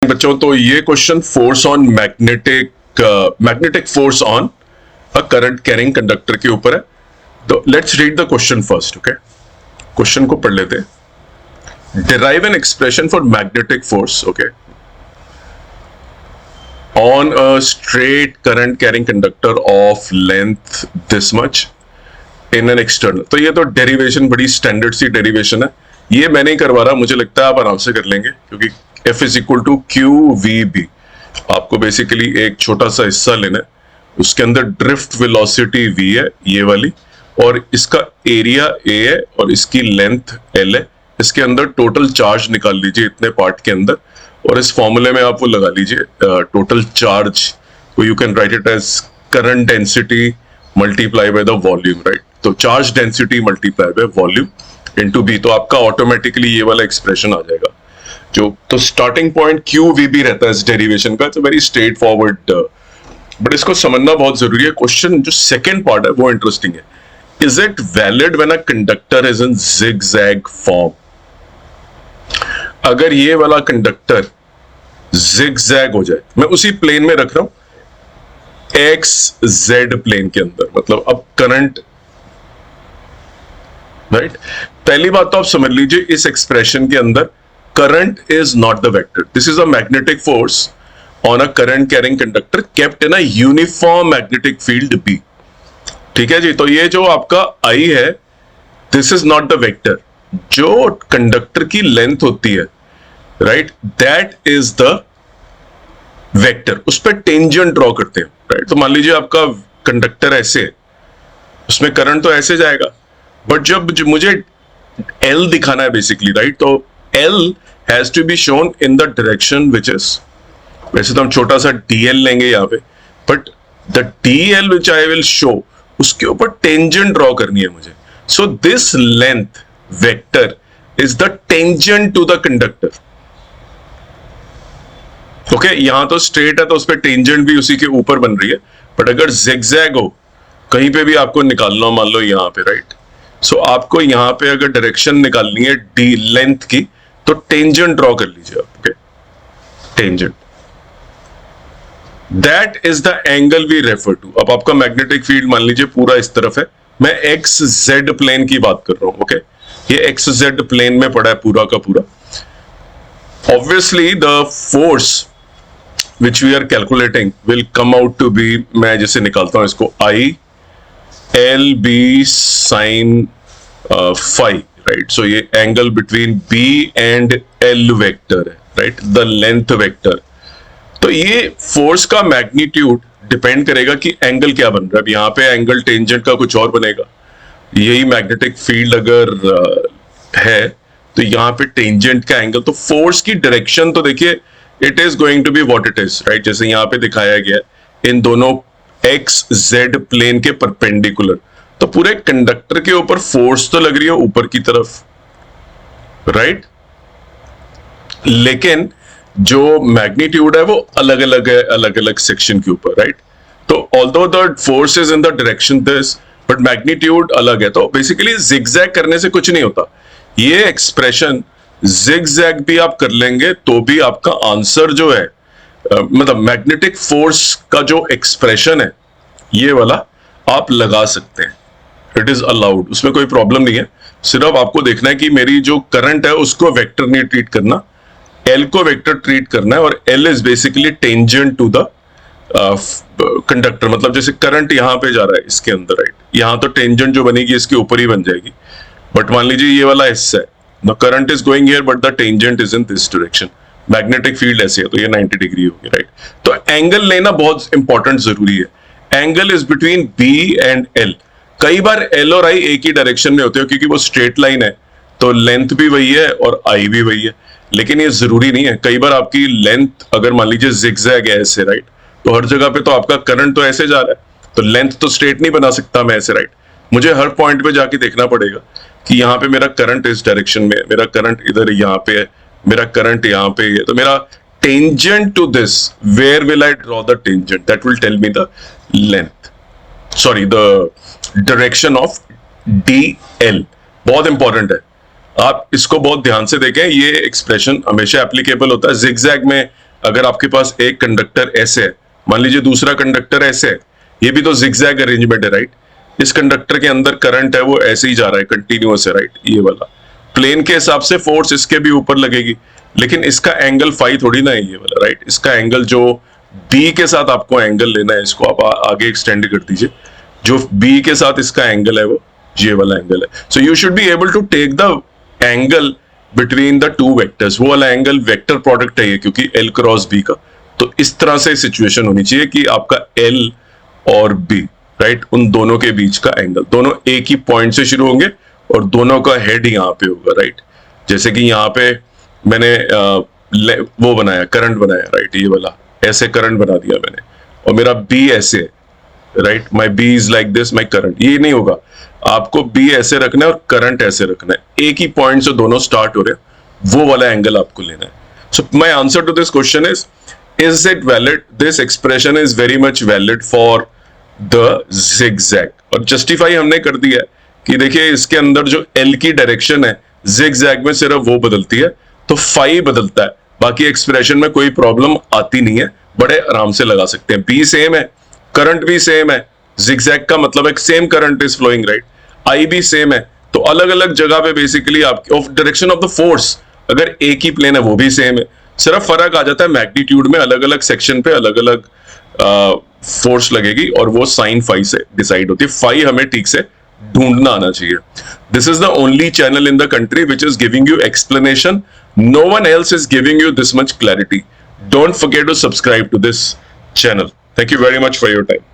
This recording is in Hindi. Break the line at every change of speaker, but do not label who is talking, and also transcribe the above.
बच्चों तो ये question force on magnetic force on a current carrying conductor के ऊपर है। तो let's read the question first. Okay, question को पढ़ लेते हैं। Derive an expression for magnetic force okay on a straight current carrying conductor of length this much in an external. तो ये तो डेरिवेशन बड़ी स्टैंडर्ड सी डेरिवेशन है, ये मैं नहीं करवा रहा, मुझे लगता है आप आराम से कर लेंगे क्योंकि F is equal to Q V B. आपको बेसिकली एक छोटा सा हिस्सा लेना है, उसके अंदर ड्रिफ्ट वेलोसिटी v है ये वाली, और इसका एरिया a है और इसकी लेंथ l है। इसके अंदर टोटल चार्ज निकाल लीजिए इतने पार्ट के अंदर, और इस फॉर्मूले में आप वो लगा लीजिए टोटल चार्ज। तो you can write it as current density multiply by the volume, right. तो charge density multiply by volume into B, तो आपका ऑटोमेटिकली ये वाला एक्सप्रेशन आ जाएगा जो। तो starting point Q V B रहता है इस डेरिवेशन का। It's a very straightforward, but इसको समझना बहुत जरूरी है। क्वेश्चन जो सेकंड पार्ट है वो इंटरेस्टिंग है। Is it valid when a conductor is in zigzag form? अगर ये वाला कंडक्टर जिगजैग हो जाए, मैं उसी प्लेन में रख रहा हूं एक्स जेड प्लेन के अंदर, मतलब अब करंट, राइट। पहली बात तो आप समझ लीजिए इस एक्सप्रेशन के अंदर current is not the vector. This is a magnetic force on a current carrying conductor kept in a uniform magnetic field B. ठीक है जी। तो ये जो आपका आई है, this is not the vector. जो कंडक्टर की लेंथ होती है, right, that is the vector. उस पर टेंजेंट ड्रॉ करते हैं, राइट। तो मान लीजिए आपका कंडक्टर ऐसे है, उसमें करंट तो ऐसे जाएगा, बट जब मुझे L दिखाना है बेसिकली, राइट, तो L has to be shown in the direction which is, वैसे तो हम छोटा सा DL लेंगे यहाँ पे, but the DL which I will show, उसके ऊपर टेंजेंट ड्रॉ करनी है मुझे। So this length vector is the tangent to the conductor. Okay, यहां तो स्ट्रेट है तो उस पर टेंजेंट भी उसी के ऊपर बन रही है, बट अगर जिगजैग हो, कहीं पे भी आपको निकालना हो, मान लो यहाँ पे, राइट। सो आपको यहाँ पे अगर डायरेक्शन निकालनी है डी लेंथ की, तो टेंजेंट ड्रॉ कर लीजिए आप। Okay, tangent, that is the angle we refer to. अब आपका मैग्नेटिक फील्ड मान लीजिए पूरा इस तरफ है, मैं एक्स जेड प्लेन की बात कर रहा हूं। ओके, ये एक्स जेड प्लेन में पड़ा है पूरा का पूरा। Obviously the force which we are calculating will come out to be, मैं जैसे निकालता हूं इसको, I L B sine phi, right. So ये angle between B and L vector है, राइट, द लेंथ वेक्टर। तो ये फोर्स का मैग्नीट्यूड डिपेंड करेगा कि एंगल क्या बन रहा है। अब यहाँ पे एंगल टेंजेंट का कुछ और बनेगा, यही मैग्नेटिक फील्ड अगर है तो यहाँ पे टेंजेंट का एंगल, तो फोर्स की डायरेक्शन तो देखिए it is going to be what it is, right. जैसे यहाँ पे दिखाया गया इन दोनों एक्स जेड प्लेन के परपेंडिकुलर, तो पूरे कंडक्टर के ऊपर फोर्स तो लग रही है ऊपर की तरफ, राइट, लेकिन जो मैग्नीट्यूड है वो अलग अलग है, अलग अलग सेक्शन के ऊपर, राइट। तो although the force is in the direction this, but magnitude अलग है। तो बेसिकली जिगजैग करने से कुछ नहीं होता। ये एक्सप्रेशन जिगजैग भी आप कर लेंगे तो भी आपका आंसर जो है, मतलब मैग्नेटिक फोर्स का जो एक्सप्रेशन है ये वाला आप लगा सकते हैं, इट इज अलाउड, उसमें कोई प्रॉब्लम नहीं है। सिर्फ आपको देखना है कि मेरी जो करंट है उसको वेक्टर नहीं ट्रीट करना, L को वेक्टर ट्रीट करना है, और L is basically tangent to the conductor. मतलब जैसे करंट यहाँ पे जा रहा है इसके अंदर, राइट, यहाँ तो टेंजेंट जो बनेगी इसके ऊपर ही बन जाएगी, बट मान लीजिए ये वाला हिस्सा है, the current is going here but the tangent is in this direction, magnetic field ऐसे है तो ये 90 डिग्री होगी, राइट। तो एंगल लेना बहुत इंपॉर्टेंट जरूरी है। Angle is between B and L. कई बार एल और आई एक ही डायरेक्शन में होते हैं क्योंकि वो स्ट्रेट लाइन है, तो लेंथ भी वही है और आई भी वही है, लेकिन ये जरूरी नहीं है। कई बार आपकी लेंथ अगर मान लीजिए जिगजैग है ऐसे, राइट, तो हर जगह पे तो आपका करंट तो ऐसे जा रहा है, तो लेंथ तो स्ट्रेट नहीं बना सकता मैं ऐसे, राइट। मुझे हर पॉइंट पे जाके देखना पड़ेगा कि यहाँ पे मेरा करंट इस डायरेक्शन में है, मेरा करंट इधर यहाँ पे है, मेरा करंट यहाँ पे है, तो मेरा tangent to this, where will I draw the tangent, that will tell me the length, sorry the direction of DL। बहुत इंपॉर्टेंट है, आप इसको बहुत ध्यान से देखें। ये एक्सप्रेशन हमेशा एप्लीकेबल होता है, जिगजैग में अगर आपके पास एक कंडक्टर ऐसे है, मान लीजिए दूसरा कंडक्टर ऐसे है, ये भी तो जिगजैग अरेंजमेंट है, राइट? इस कंडक्टर के अंदर करंट है वो ऐसे ही जा रहा है, कंटिन्यूअस है, राइट? ये वाला प्लेन के हिसाब से फोर्स इसके भी ऊपर लगेगी, लेकिन इसका एंगल फाई थोड़ी ना है ये वाला, राइट? इसका एंगल जो बी के साथ आपको एंगल लेना है, इसको आप आगे एक्सटेंड कर दीजिए, जो बी के साथ इसका एंगल है वो ये वाला एंगल है। So you should be able to take the angle between the two vectors, वो वाला एंगल वेक्टर प्रोडक्ट है ये, क्योंकि एल क्रॉस बी का। तो इस तरह से सिचुएशन होनी चाहिए कि आपका एल और बी, राइट, उन दोनों के बीच का एंगल, दोनों एक ही पॉइंट से शुरू होंगे और दोनों का हेड यहाँ पे होगा, राइट? जैसे कि यहाँ पे मैंने वो बनाया, करंट बनाया, राइट? ये वाला ऐसे करंट बना दिया मैंने, और मेरा बी ऐसे, right? My B is like this, my current. ये नहीं होगा, आपको बी ऐसे रखना है और करंट ऐसे रखना है, एक ही पॉइंट से दोनों स्टार्ट हो रहे हैं, वो वाला एंगल आपको लेना है। So my answer to this question is it valid? This expression is very much valid for the zigzag. और जस्टिफाई हमने कर दिया है कि देखिए इसके अंदर जो एल की डायरेक्शन है जिगजैग में सिर्फ वो बदलती है, तो फाई बदलता है, बाकी एक्सप्रेशन में कोई प्रॉब्लम आती नहीं है, बड़े आराम से लगा सकते हैं। बी सेम है, करंट भी सेम है, जिगजैग का मतलब है same current is flowing, right? I भी सेम है, तो अलग अलग जगह पे बेसिकली आपकी of direction of the force अगर एक ही प्लेन है वो भी सेम है, सिर्फ फर्क आ जाता है मैग्नीट्यूड में, अलग अलग सेक्शन पे अलग अलग फोर्स लगेगी और वो साइन फाई से डिसाइड होती है। फाई हमें ठीक से ढूंढना आना चाहिए। This is the only channel in the country which is giving you explanation, no one else is giving you this much clarity. Don't forget to subscribe to this channel. Thank you very much for your time.